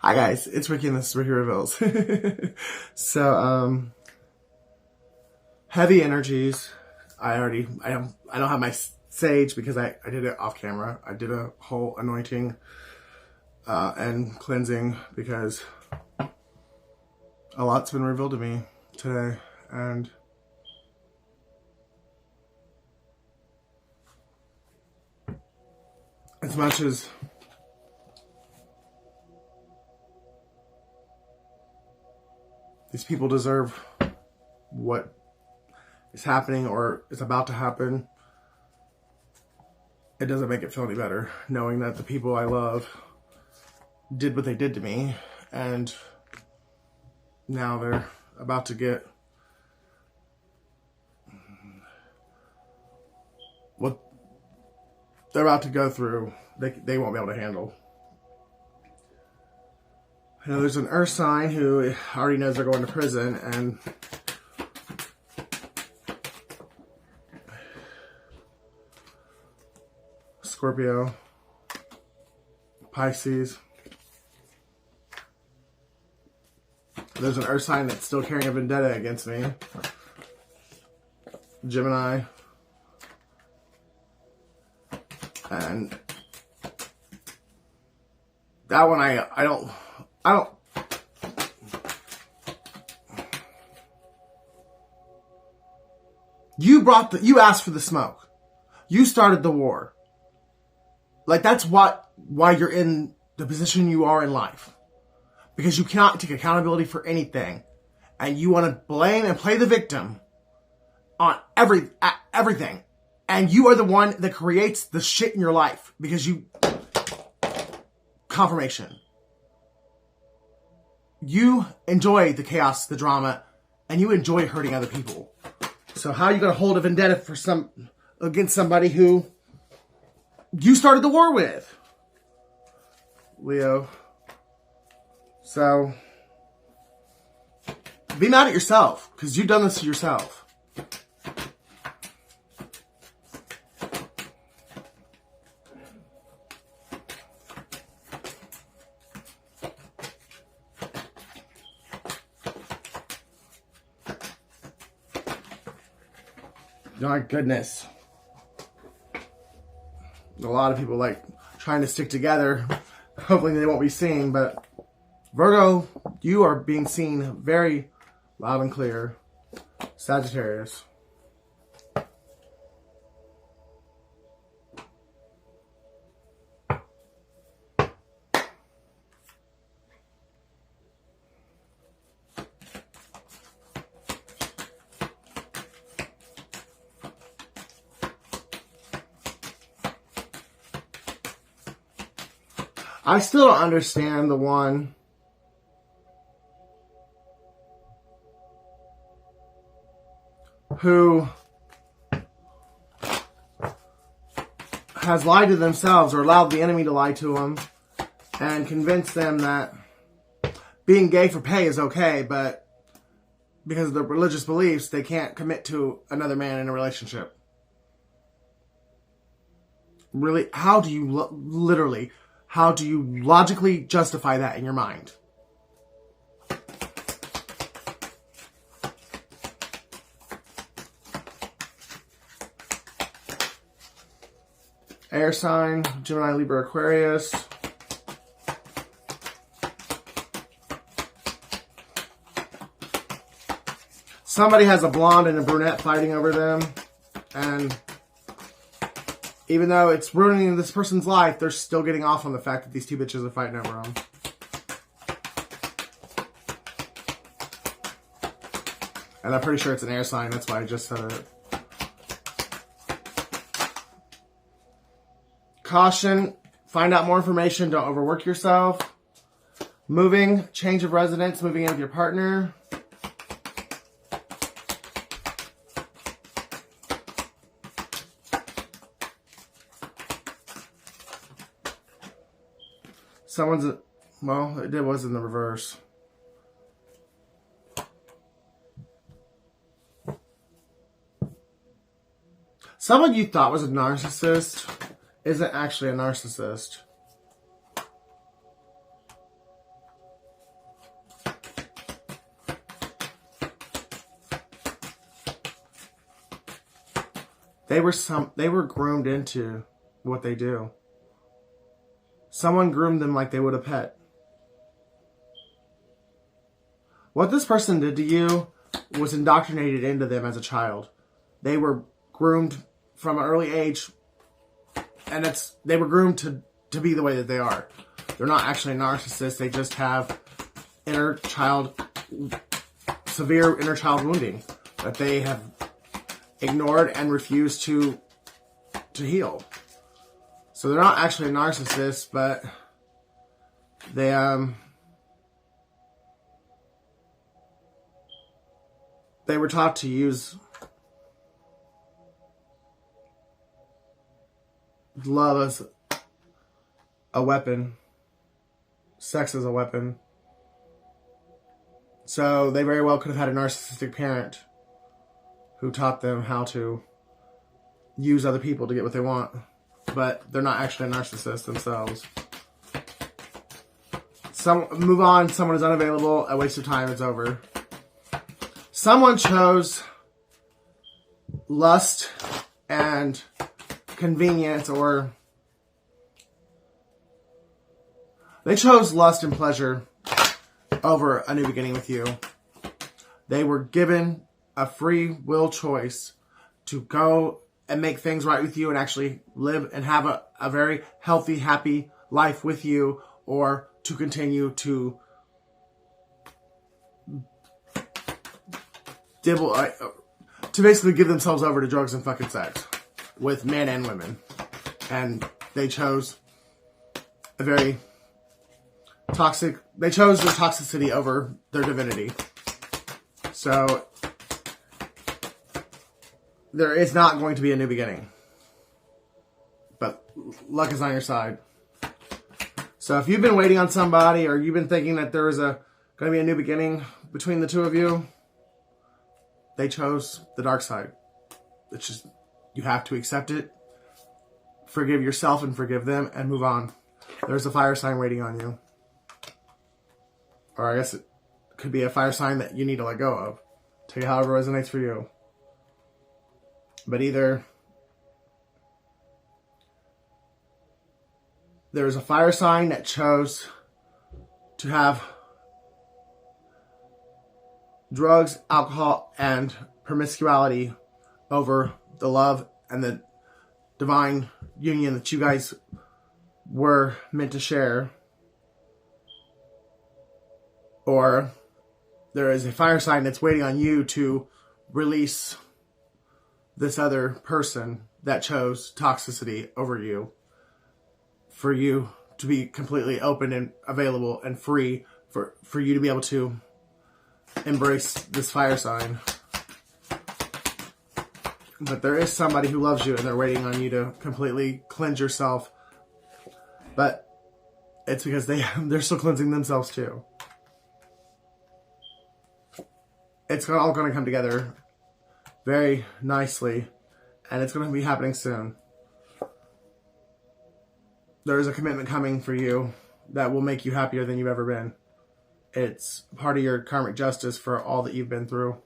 Hi guys, it's Ricky and this is Ricky Reveals. So, heavy energies. I don't have my sage because I did it off camera. I did a whole anointing and cleansing because a lot's been revealed to me today, and as much as these people deserve what is happening or is about to happen, it doesn't make it feel any better knowing that the people I love did what they did to me, and now they're about to get what they're about to go through. They won't be able to handle. You know, there's an earth sign who already knows they're going to prison, and Scorpio, Pisces. There's an earth sign that's still carrying a vendetta against me. Gemini. And that one I don't you asked for the smoke. You started the war. Like, that's why you're in the position you are in life. Because you cannot take accountability for anything. And you want to blame and play the victim on everything. And you are the one that creates the shit in your life. Because you... Confirmation. You enjoy the chaos, the drama, and you enjoy hurting other people. So how are you going to hold a vendetta against somebody who you started the war with? Leo. So, be mad at yourself, because you've done this to yourself. My goodness. A lot of people like trying to stick together. Hopefully they won't be seen, but Virgo, you are being seen very loud and clear. Sagittarius. I still don't understand the one who has lied to themselves or allowed the enemy to lie to them and convinced them that being gay for pay is okay, but because of their religious beliefs, they can't commit to another man in a relationship. Really? How do you logically justify that in your mind? Air sign, Gemini, Libra, Aquarius. Somebody has a blonde and a brunette fighting over them, and even though it's ruining this person's life, they're still getting off on the fact that these two bitches are fighting over them. And I'm pretty sure it's an air sign, that's why I just said it. Caution, find out more information, don't overwork yourself. Moving, change of residence, moving in with your partner. Well, it was in the reverse. Someone you thought was a narcissist isn't actually a narcissist. They were groomed into what they do. Someone groomed them like they would a pet. What this person did to you was indoctrinated into them as a child. They were groomed from an early age, and they were groomed to be the way that they are. They're not actually narcissists. They just have severe inner child wounding that they have ignored and refused to heal. So they're not actually narcissists, but they were taught to use love as a weapon, sex as a weapon. So they very well could have had a narcissistic parent who taught them how to use other people to get what they want. But they're not actually a narcissist themselves. Move on. Someone is unavailable. A waste of time. It's over. Someone chose lust and convenience, or they chose lust and pleasure over a new beginning with you. They were given a free will choice to go and make things right with you and actually live and have a very healthy, happy life with you, or to continue to basically give themselves over to drugs and fucking sex with men and women. And they chose a very toxic, they chose their toxicity over their divinity. So there is not going to be a new beginning. But luck is on your side. So if you've been waiting on somebody, or you've been thinking that there is going to be a new beginning between the two of you, they chose the dark side. It's just, you have to accept it, forgive yourself and forgive them, and move on. There's a fire sign waiting on you. Or I guess it could be a fire sign that you need to let go of. Take it however resonates for you. But either there is a fire sign that chose to have drugs, alcohol, and promiscuity over the love and the divine union that you guys were meant to share. Or there is a fire sign that's waiting on you to release this other person that chose toxicity over you, for you to be completely open and available and free, for you to be able to embrace this fire sign. But there is somebody who loves you, and they're waiting on you to completely cleanse yourself. But it's because they're still cleansing themselves too. It's all going to come together very nicely, and it's going to be happening soon. There is a commitment coming for you that will make you happier than you've ever been. It's part of your karmic justice for all that you've been through.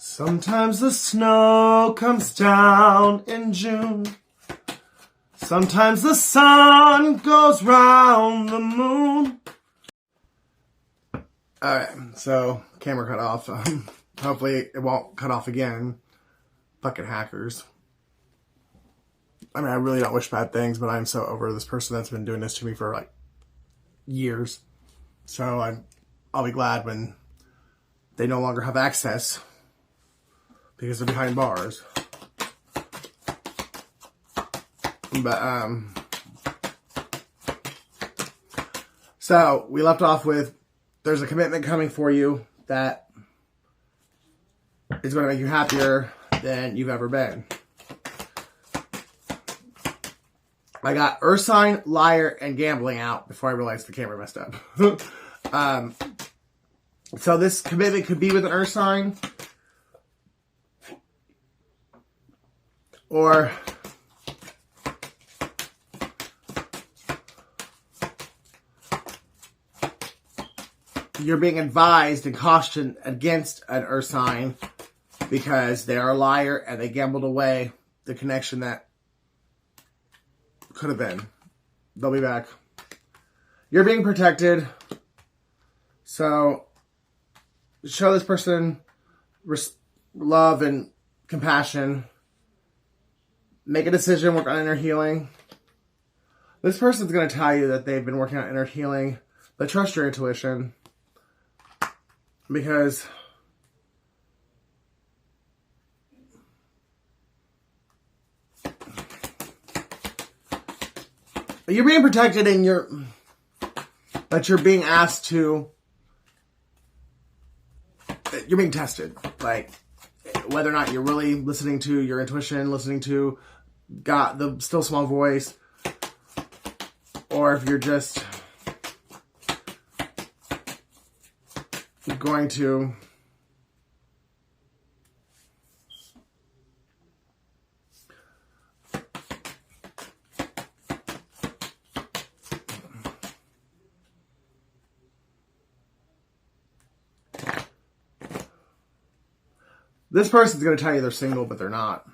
Sometimes the snow comes down in June. Sometimes the sun goes round the moon. Alright, so camera cut off. Hopefully it won't cut off again. Fucking hackers. I mean, I really don't wish bad things, but I'm so over this person that's been doing this to me for like years. So I'll be glad when they no longer have access, because they're behind bars. But, so we left off with, there's a commitment coming for you that is going to make you happier than you've ever been. I got earth sign, liar, and gambling out before I realized the camera messed up. So this commitment could be with an earth sign, or you're being advised and cautioned against an earth sign because they're a liar and they gambled away the connection that could have been. They'll be back. You're being protected. So show this person love and compassion. Make a decision, work on inner healing. This person's going to tell you that they've been working on inner healing, but trust your intuition. Because you're being protected and but you're being asked to, you're being tested. Like, whether or not you're really listening to your intuition, listening to God, the still small voice, or if you're just going to this person's going to tell you they're single, but they're not.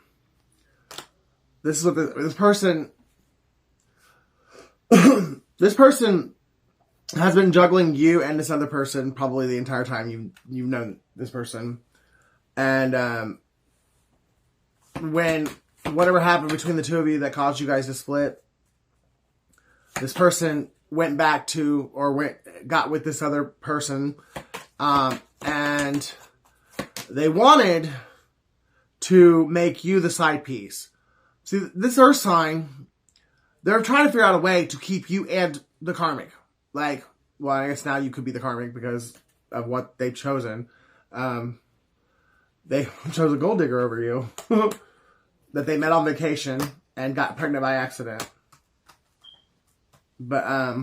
This is what this person this person has been juggling you and this other person probably the entire time you've known this person. And when whatever happened between the two of you that caused you guys to split, this person went back to, or got with this other person, and they wanted to make you the side piece. See, this earth sign, they're trying to figure out a way to keep you and the karmic. Like, well, I guess now you could be the karmic because of what they've chosen. They chose a gold digger over you that they met on vacation and got pregnant by accident. But,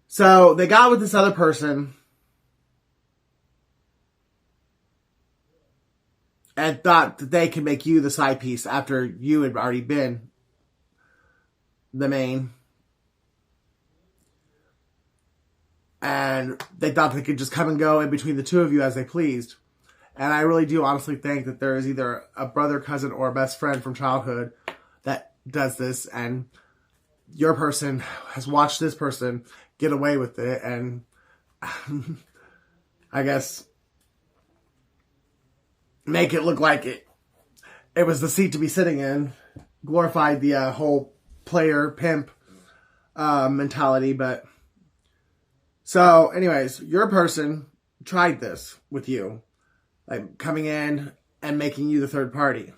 so they got with this other person and thought that they could make you the side piece after you had already been the main. And they thought they could just come and go in between the two of you as they pleased. And I really do honestly think that there is either a brother, cousin, or a best friend from childhood that does this. And your person has watched this person get away with it. And I guess make it look like it was the seat to be sitting in. Glorified the whole player, pimp mentality. But so anyways, your person tried this with you. Like coming in and making you the third party.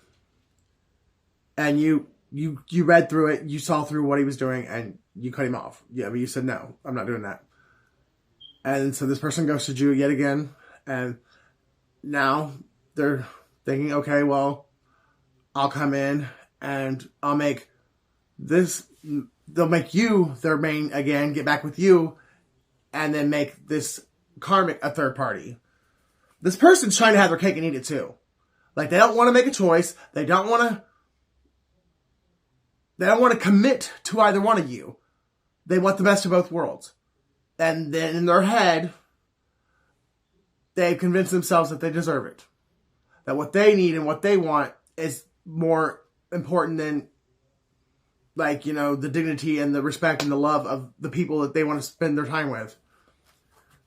And you read through it, you saw through what he was doing, and you cut him off. Yeah, but you said, no, I'm not doing that. And so this person ghosted you yet again, and now they're thinking, okay, well, I'll come in and I'll make this, they'll make you their main again, get back with you, and then make this karmic a third party. This person's trying to have their cake and eat it too. Like, they don't want to make a choice. They don't want to commit to either one of you. They want the best of both worlds. And then in their head, they've convinced themselves that they deserve it. That what they need and what they want is more important than, like, you know, the dignity and the respect and the love of the people that they want to spend their time with.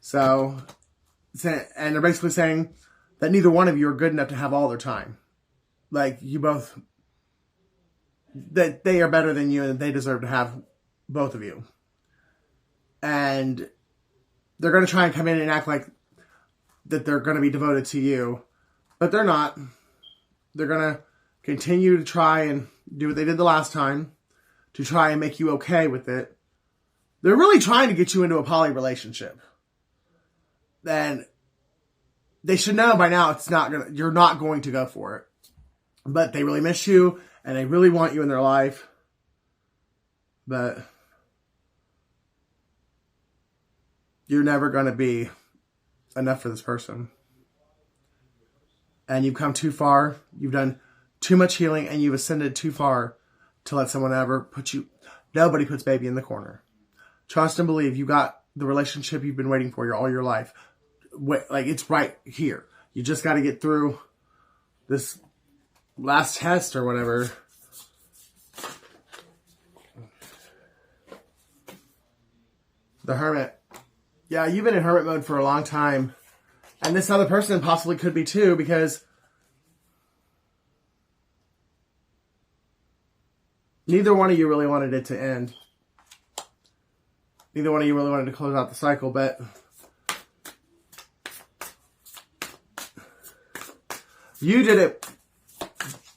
So, and they're basically saying that neither one of you are good enough to have all their time. Like, you both, that they are better than you and they deserve to have both of you. And they're going to try and come in and act like that they're going to be devoted to you. But they're not. They're going to continue to try and do what they did the last time to try and make you okay with it. They're really trying to get you into a poly relationship. And they should know by now you're not going to go for it. but they really miss you and they really want you in their life. But you're never going to be enough for this person. And you've come too far. You've done too much healing and you've ascended too far to let someone ever put you. Nobody puts baby in the corner. Trust and believe you got the relationship you've been waiting for all your life. Like, it's right here. You just got to get through this last test or whatever. The Hermit. Yeah, you've been in hermit mode for a long time. And this other person possibly could be too, because neither one of you really wanted it to end. Neither one of you really wanted to close out the cycle, but you did it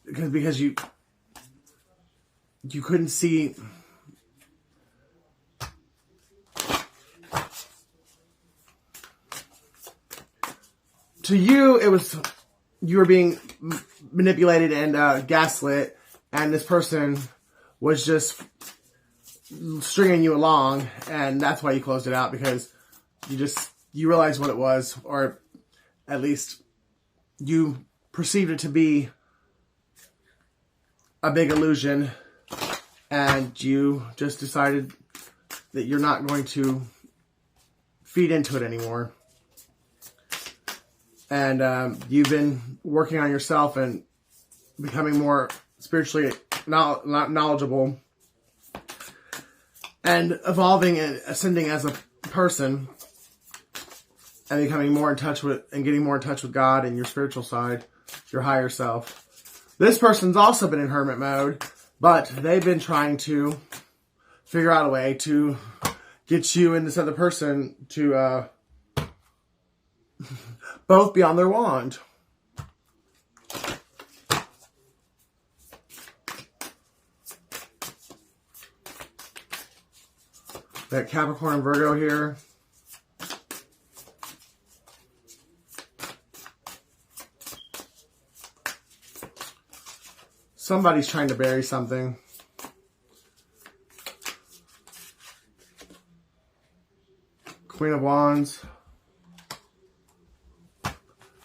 because you couldn't see. To you, it was, you were being manipulated and gaslit, and this person was just stringing you along, and that's why you closed it out, because you realized what it was, or at least you perceived it to be a big illusion, and you just decided that you're not going to feed into it anymore. And you've been working on yourself and becoming more spiritually knowledgeable and evolving and ascending as a person and becoming more in touch with and getting more in touch with God and your spiritual side, your higher self. This person's also been in hermit mode, but they've been trying to figure out a way to get you and this other person to both be on their wand. That Capricorn and Virgo here. Somebody's trying to bury something. Queen of Wands.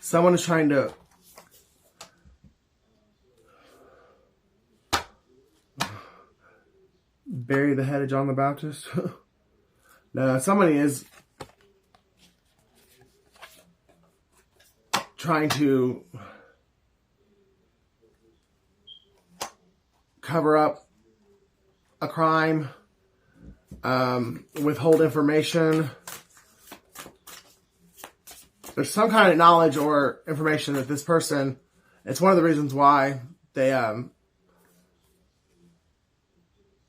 Someone is trying to bury the head of John the Baptist. No, somebody is trying to cover up a crime, withhold information. There's some kind of knowledge or information that this person, it's one of the reasons why they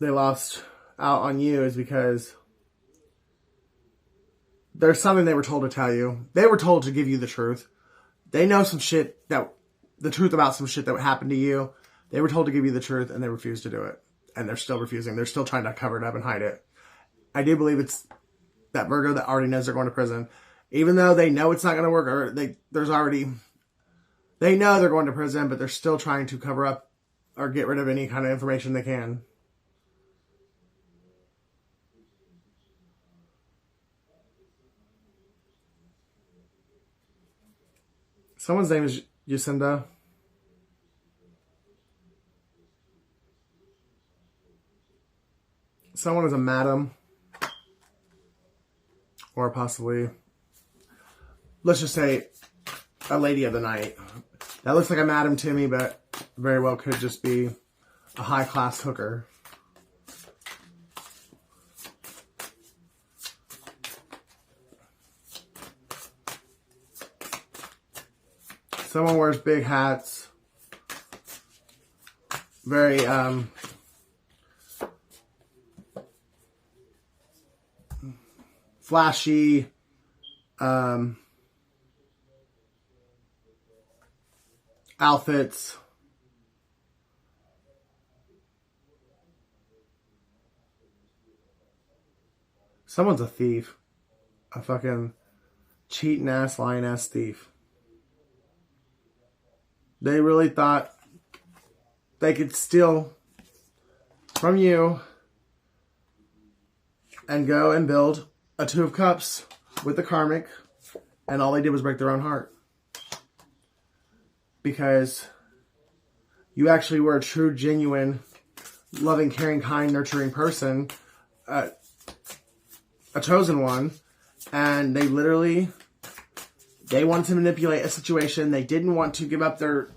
lost out on you, is because there's something they were told to tell you. They were told to give you the truth. They know some shit the truth about some shit that would happen to you. They were told to give you the truth and they refused to do it. And they're still refusing. They're still trying to cover it up and hide it. I do believe it's that Virgo that already knows they're going to prison. Even though they know it's not going to work, or they know they're going to prison, but they're still trying to cover up or get rid of any kind of information they can. Someone's name is Jacinda. Someone is a madam. Or possibly, let's just say, a lady of the night. That looks like a madam to me, but very well could just be a high-class hooker. Someone wears big hats. Very, flashy, outfits. Someone's a thief. A fucking cheating ass, lying ass thief. They really thought they could steal from you and go and build a Two of Cups with the karmic, and all they did was break their own heart. Because you actually were a true, genuine, loving, caring, kind, nurturing person, a chosen one, and they wanted to manipulate a situation. They didn't want to give up their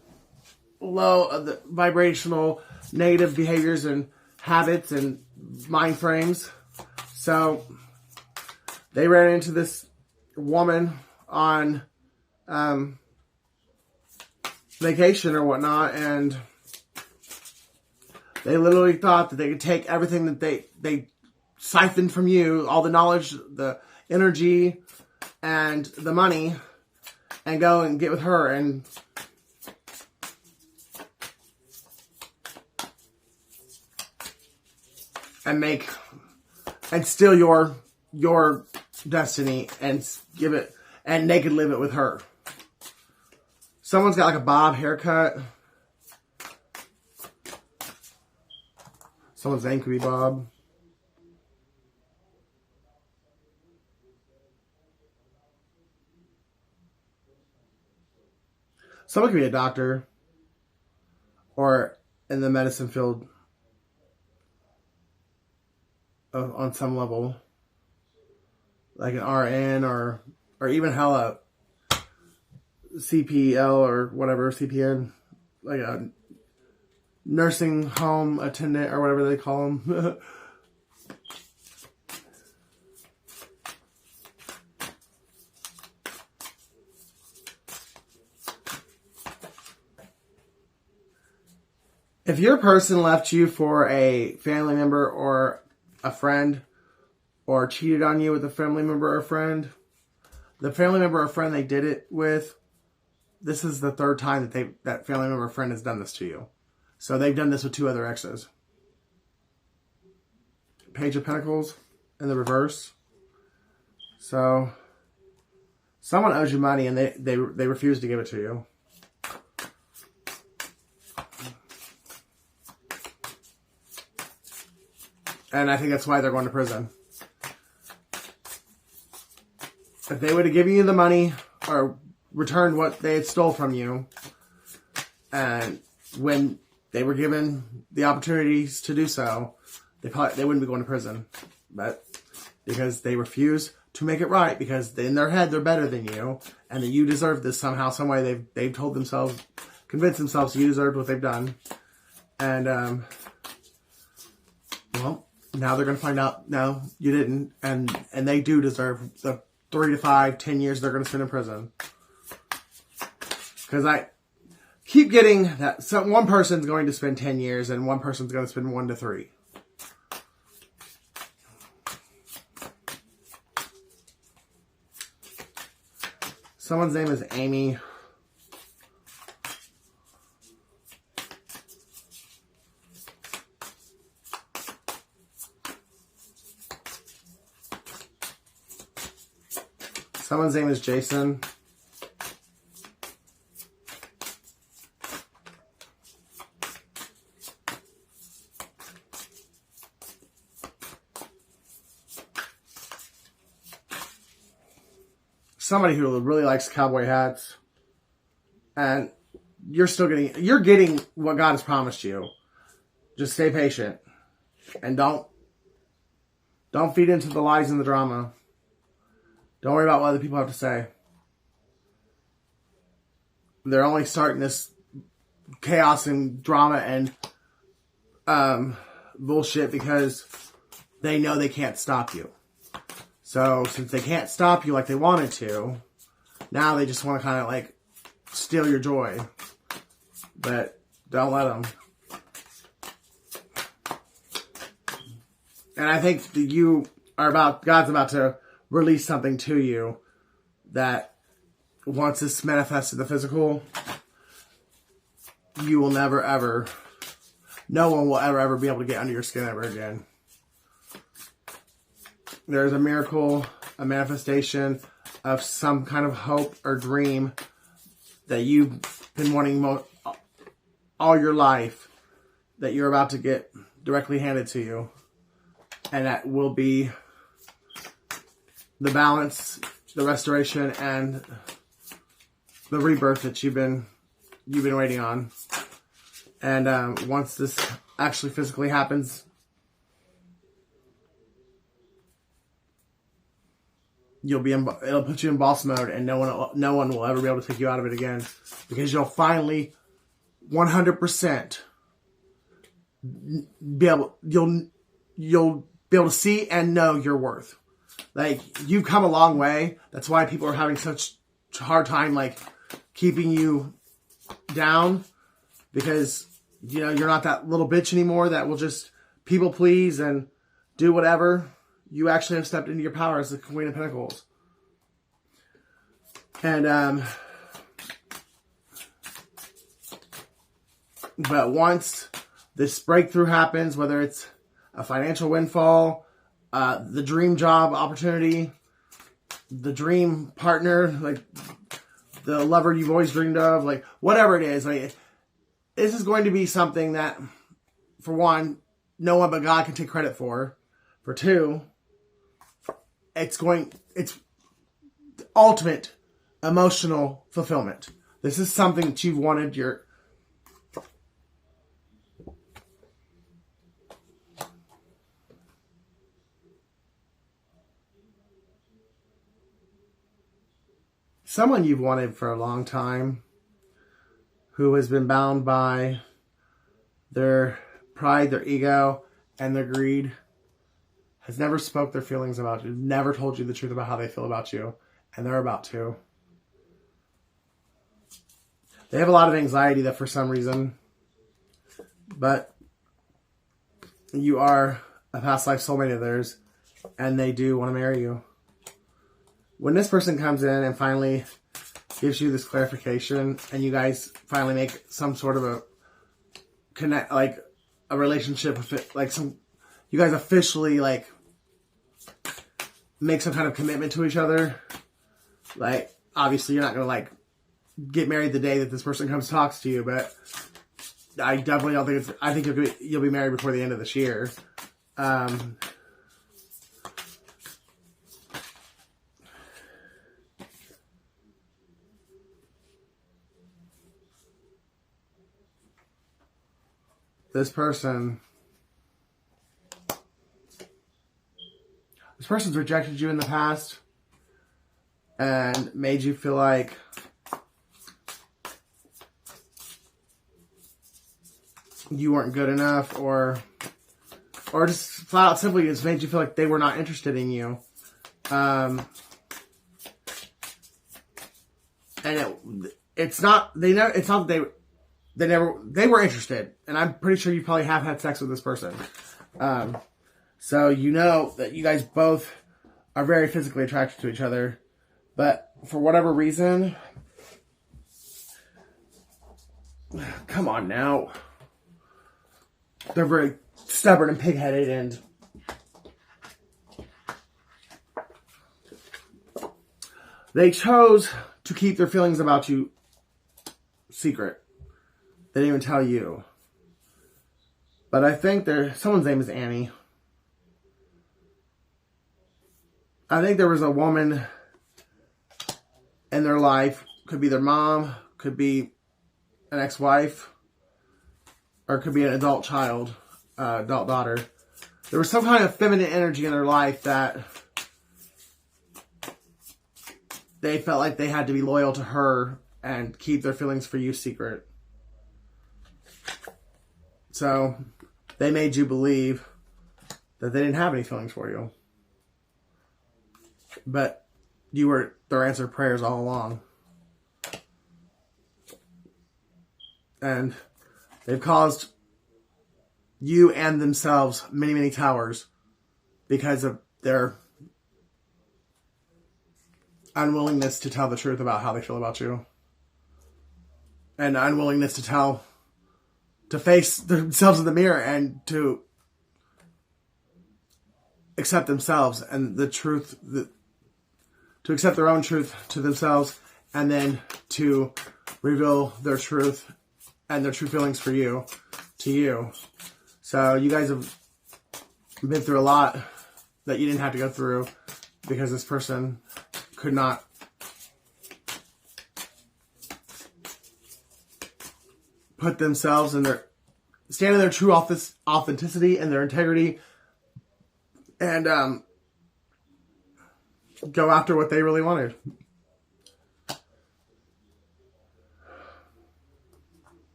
the vibrational negative behaviors and habits and mind frames. So they ran into this woman on vacation or whatnot, and they literally thought that they could take everything that they siphoned from you, all the knowledge, the energy, and the money, and go and get with her and make and steal your destiny and give it, and they could live it with her. Someone's got like a bob haircut. Someone's name could be Bob. Someone could be a doctor or in the medicine field on some level, like an RN or even hell a CPL or whatever, CPN, like a nursing home attendant or whatever they call them. If your person left you for a family member or a friend, or cheated on you with a family member or friend, the family member or friend they did it with, this is the third time that that family member or friend has done this to you. So they've done this with 2 other exes. Page of Pentacles in the reverse. So someone owes you money and they refuse to give it to you. And I think that's why they're going to prison. If they would have given you the money or returned what they had stole from you, and when they were given the opportunities to do so, they wouldn't be going to prison. But because they refuse to make it right, because in their head they're better than you, and that you deserve this somehow, some way, they've told themselves, convinced themselves you deserved what they've done. And well, now they're going to find out, no, you didn't. And they do deserve the 3 to 5, 10 years they're going to spend in prison. Because I keep getting that one person's going to spend 10 years and one person's going to spend 1 to 3. Someone's name is Amy. Someone's name is Jason. Somebody who really likes cowboy hats. And you're getting what God has promised you. Just stay patient. And don't feed into the lies and the drama. Don't worry about what other people have to say. They're only starting this chaos and drama and bullshit because they know they can't stop you. So since they can't stop you like they wanted to, now they just want to kind of like steal your joy. But don't let them. And I think that God's about to release something to you that once it's manifested the physical, you will never ever, no one will ever be able to get under your skin ever again. There's a miracle, a manifestation of some kind of hope or dream that you've been wanting all your life that you're about to get directly handed to you. And that will be the balance, the restoration, and the rebirth that you've been waiting on. And once this actually physically happens, it'll put you in boss mode, and no one will ever be able to take you out of it again, because you'll finally 100% you'll be able to see and know your worth. Like, you've come a long way. That's why people are having such a hard time, like, keeping you down, because, you know, you're not that little bitch anymore that will just people please and do whatever. You actually have stepped into your power as the Queen of Pentacles. And, but once this breakthrough happens, whether it's a financial windfall, the dream job opportunity, the dream partner, like the lover you've always dreamed of, like whatever it is, like this is going to be something that, for one, no one but God can take credit for. For two, it's ultimate emotional fulfillment. This is something that you've wanted someone you've wanted for a long time, who has been bound by their pride, their ego, and their greed, has never spoke their feelings about you, never told you the truth about how they feel about you, and they're about to. They have a lot of anxiety that for some reason, but you are a past life soulmate of theirs, and they do want to marry you. When this person comes in and finally gives you this clarification, and you guys finally make some sort of a connect, like a relationship with it, like you guys officially like make some kind of commitment to each other. Like, obviously you're not going to like get married the day that this person comes and talks to you, but I definitely don't think I think you'll be married before the end of this year. This person's rejected you in the past and made you feel like you weren't good enough, or just flat out simply just made you feel like they were not interested in you. And it's not that they were interested, and I'm pretty sure you probably have had sex with this person. So you know that you guys both are very physically attracted to each other, but for whatever reason, come on now, they're very stubborn and pig-headed, and they chose to keep their feelings about you secret. They didn't even tell you. But I think someone's name is Annie. I think there was a woman in their life, could be their mom, could be an ex-wife, or it could be an adult child, adult daughter. There was some kind of feminine energy in their life that they felt like they had to be loyal to her and keep their feelings for you secret. So they made you believe that they didn't have any feelings for you. But you were their answered prayers all along. And they've caused you and themselves many, many towers because of their unwillingness to tell the truth about how they feel about you. And unwillingness to face themselves in the mirror and to accept themselves and the truth, to accept their own truth to themselves, and then to reveal their truth and their true feelings for you to you. So you guys have been through a lot that you didn't have to go through because this person could not put themselves in stand in their true authenticity and their integrity and go after what they really wanted.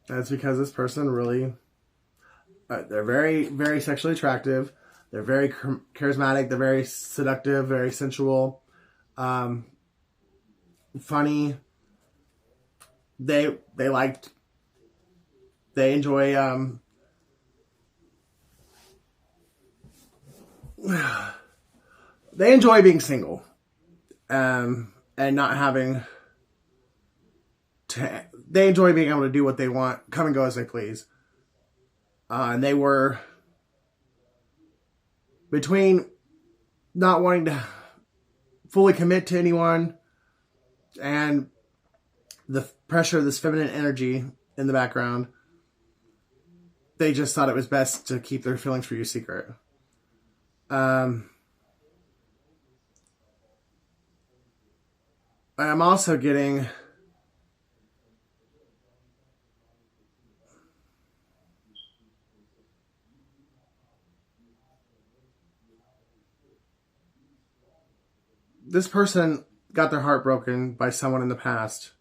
That's because this person really, they're very, very sexually attractive. They're very charismatic. They're very seductive, very sensual, funny. They enjoy, they enjoy being single, and not having to. They enjoy being able to do what they want, come and go as they please. And they were between not wanting to fully commit to anyone and the pressure of this feminine energy in the background. They just thought it was best to keep their feelings for you secret. I'm also getting... This person got their heart broken by someone in the past.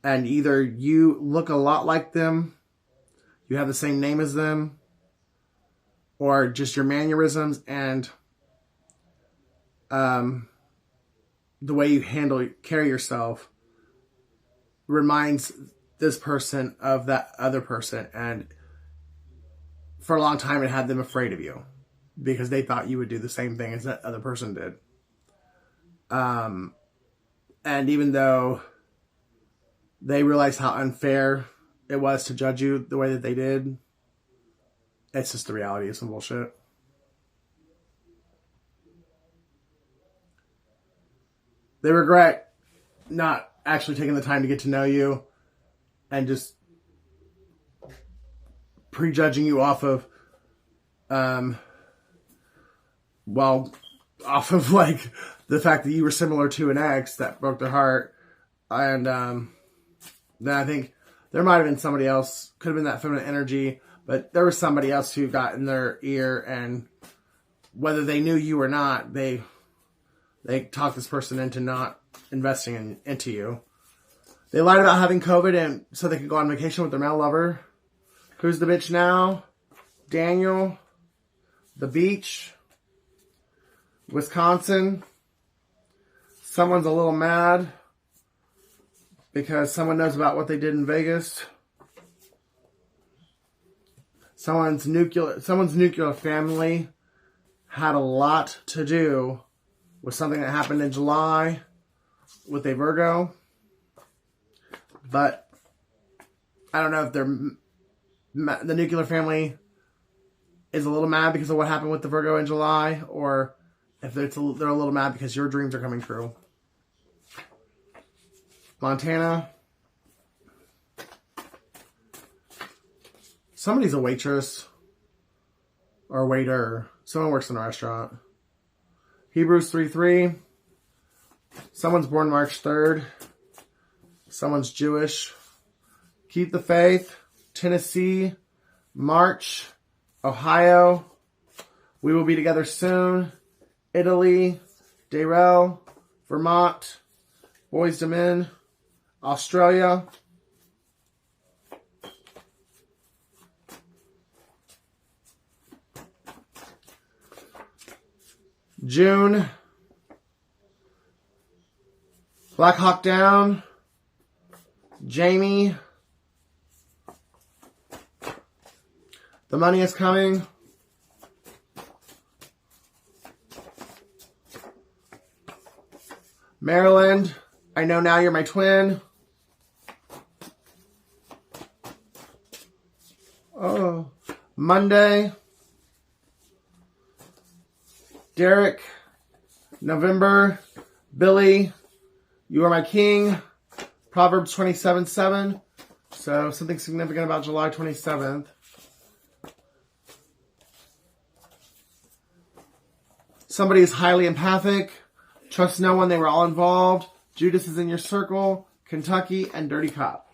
And either you look a lot like them, you have the same name as them, or just your mannerisms and the way you carry yourself reminds this person of that other person. And for a long time, it had them afraid of you because they thought you would do the same thing as that other person did. And even though they realized how unfair it was to judge you the way that they did, it's just the reality of some bullshit. They regret not actually taking the time to get to know you and just prejudging you off of, off of like the fact that you were similar to an ex that broke their heart. And then I think there might have been somebody else, could have been that feminine energy, but there was somebody else who got in their ear, and whether they knew you or not, they talked this person into not investing into you. They lied about having COVID and so they could go on vacation with their male lover. Who's the bitch now? Daniel. The beach. Wisconsin. Someone's a little mad because someone knows about what they did in Vegas. Someone's nuclear family had a lot to do with something that happened in July with a Virgo. But I don't know if the nuclear family is a little mad because of what happened with the Virgo in July, or if they're a little mad because your dreams are coming true. Montana. Somebody's a waitress or a waiter. Someone works in a restaurant. Hebrews 3:3. Someone's born March 3rd. Someone's Jewish. Keep the Faith. Tennessee. March. Ohio. We will be together soon. Italy. Darrell. Vermont. Boys to Men. Australia. June. Black Hawk Down. Jamie. The money is coming. Maryland. I know now you're my twin. Oh. Monday. Derek. November, Billy, you are my king. Proverbs 27:7. So something significant about July 27th. Somebody is highly empathic. Trust no one, they were all involved. Judas is in your circle. Kentucky and Dirty Cop.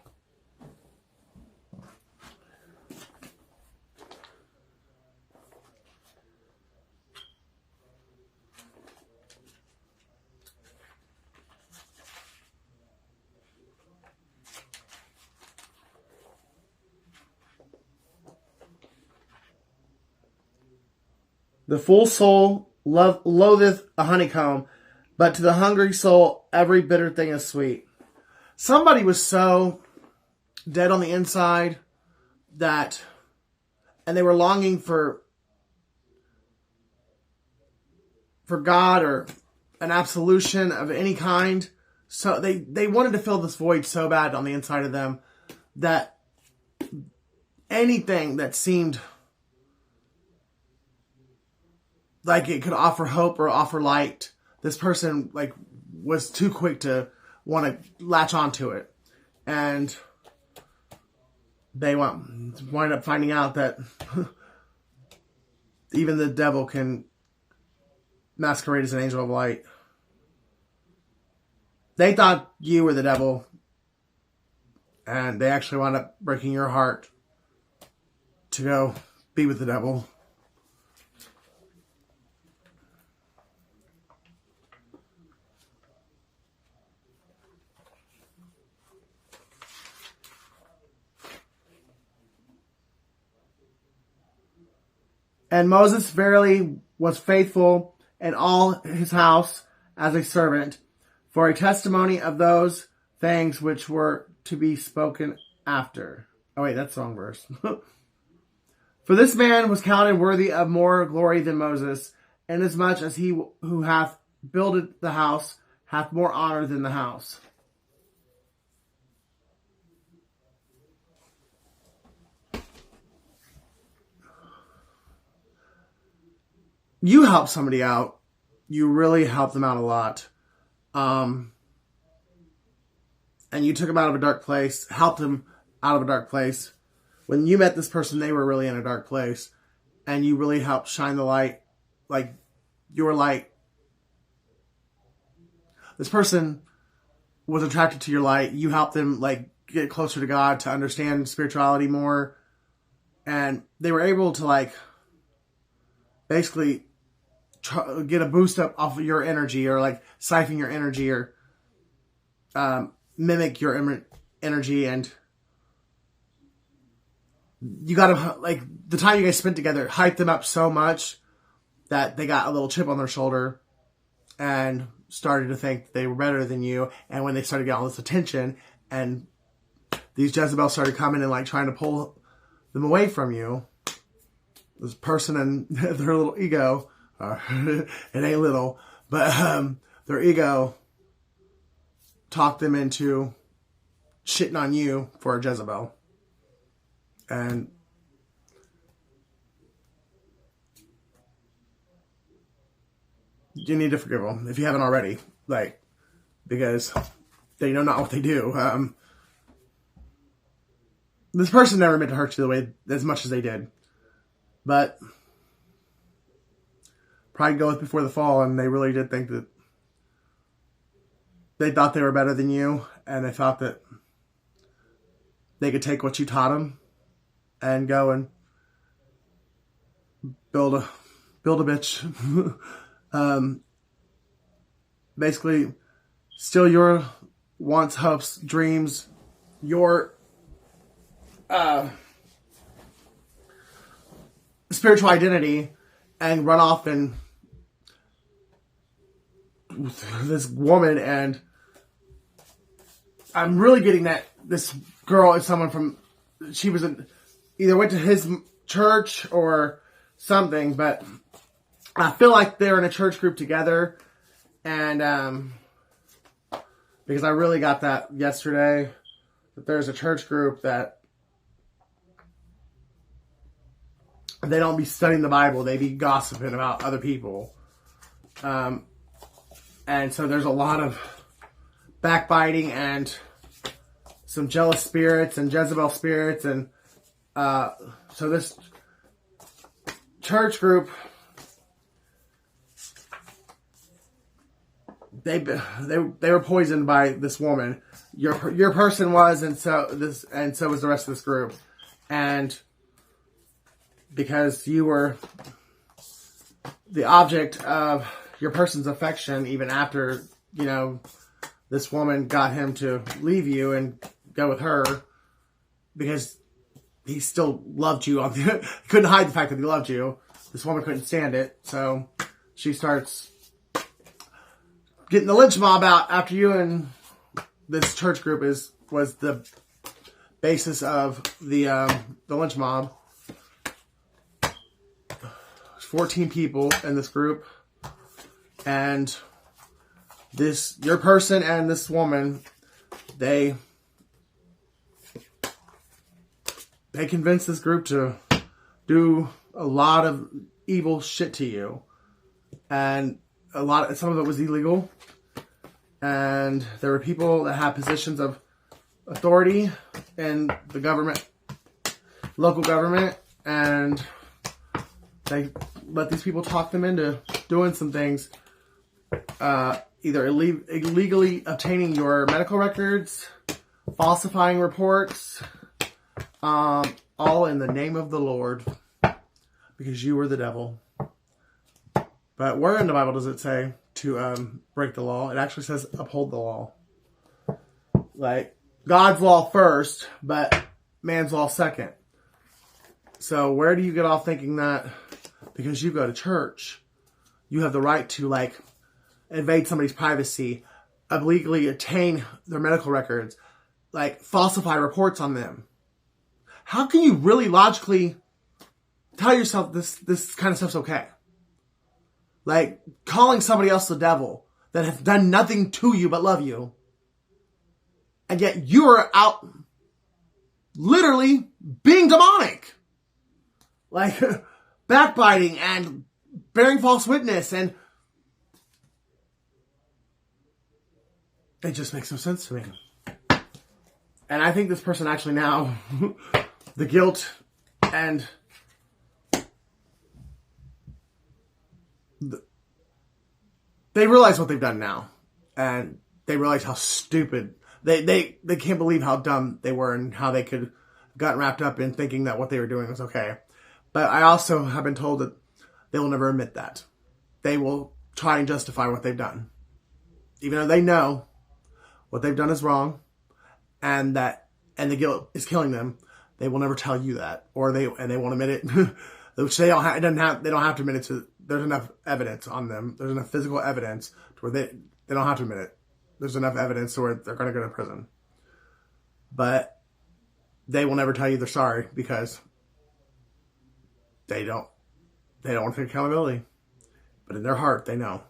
The full soul loatheth a honeycomb, but to the hungry soul every bitter thing is sweet. Somebody was so dead on the inside and they were longing for God or an absolution of any kind. So they wanted to fill this void so bad on the inside of them that anything that seemed like it could offer hope or offer light, this person was too quick to want to latch onto it. And they wind up finding out that even the devil can masquerade as an angel of light. They thought you were the devil, and they actually wound up breaking your heart to go be with the devil. And Moses verily was faithful in all his house as a servant, for a testimony of those things which were to be spoken after. Oh wait, that's the wrong verse. For this man was counted worthy of more glory than Moses, inasmuch as he who hath builded the house hath more honor than the house. You help somebody out. You really help them out a lot. And you took them out of a dark place, helped them out of a dark place. When you met this person, they were really in a dark place. And you really helped shine the light, like your light. This person was attracted to your light. You helped them get closer to God, to understand spirituality more. And they were able to basically get a boost up off of your energy, or siphon your energy, or mimic your energy. And you got to, the time you guys spent together, hyped them up so much that they got a little chip on their shoulder and started to think they were better than you. And when they started getting all this attention, and these Jezebels started coming and trying to pull them away from you, this person and their little ego, it ain't little, but their ego talked them into shitting on you for a Jezebel. And you need to forgive them if you haven't already, because they know not what they do. This person never meant to hurt you as much as they did. But pride goeth before the fall, and they really did think that they thought they were better than you, and they thought that they could take what you taught them and go and build a bitch. Basically, steal your wants, hopes, dreams, your spiritual identity, and run off and this woman. And I'm really getting that this girl is someone she was either went to his church or something, but I feel like they're in a church group together. And because I really got that yesterday, that there's a church group that they don't be studying the Bible, they be gossiping about other people. And so there's a lot of backbiting and some jealous spirits and Jezebel spirits. And so this church group, they were poisoned by this woman. Your person was, and so was the rest of this group. And because you were the object of your person's affection, even after, this woman got him to leave you and go with her, because he still loved you. Couldn't hide the fact that he loved you. This woman couldn't stand it. So she starts getting the lynch mob out after you, and this church group was the basis of the lynch mob. 14 people in this group, and your person and this woman, they convinced this group to do a lot of evil shit to you, and some of it was illegal. And there were people that had positions of authority in the government, local government, and they let these people talk them into doing some things, either illegally obtaining your medical records, falsifying reports, all in the name of the Lord, because you were the devil. But where in the Bible does it say to break the law? It actually says uphold the law. Like, God's law first, but man's law second. So where do you get off thinking that because you go to church, you have the right to, invade somebody's privacy, illegally obtain their medical records, falsify reports on them? How can you really logically tell yourself this kind of stuff's okay? Calling somebody else the devil that has done nothing to you but love you, and yet you are out literally being demonic. Backbiting and bearing false witness, and it just makes no sense to me. And I think this person actually now, the guilt and they realize what they've done now, and they realize how stupid they can't believe how dumb they were and how they could have gotten wrapped up in thinking that what they were doing was okay. But I also have been told that they will never admit that. They will try and justify what they've done, even though they know what they've done is wrong, and the guilt is killing them. They will never tell you that, or they won't admit it, which they don't have. They don't have to admit it. There's enough evidence on them. There's enough physical evidence to where they don't have to admit it. There's enough evidence to where they're going to go to prison, but they will never tell you they're sorry because they don't want to take accountability. But in their heart, they know.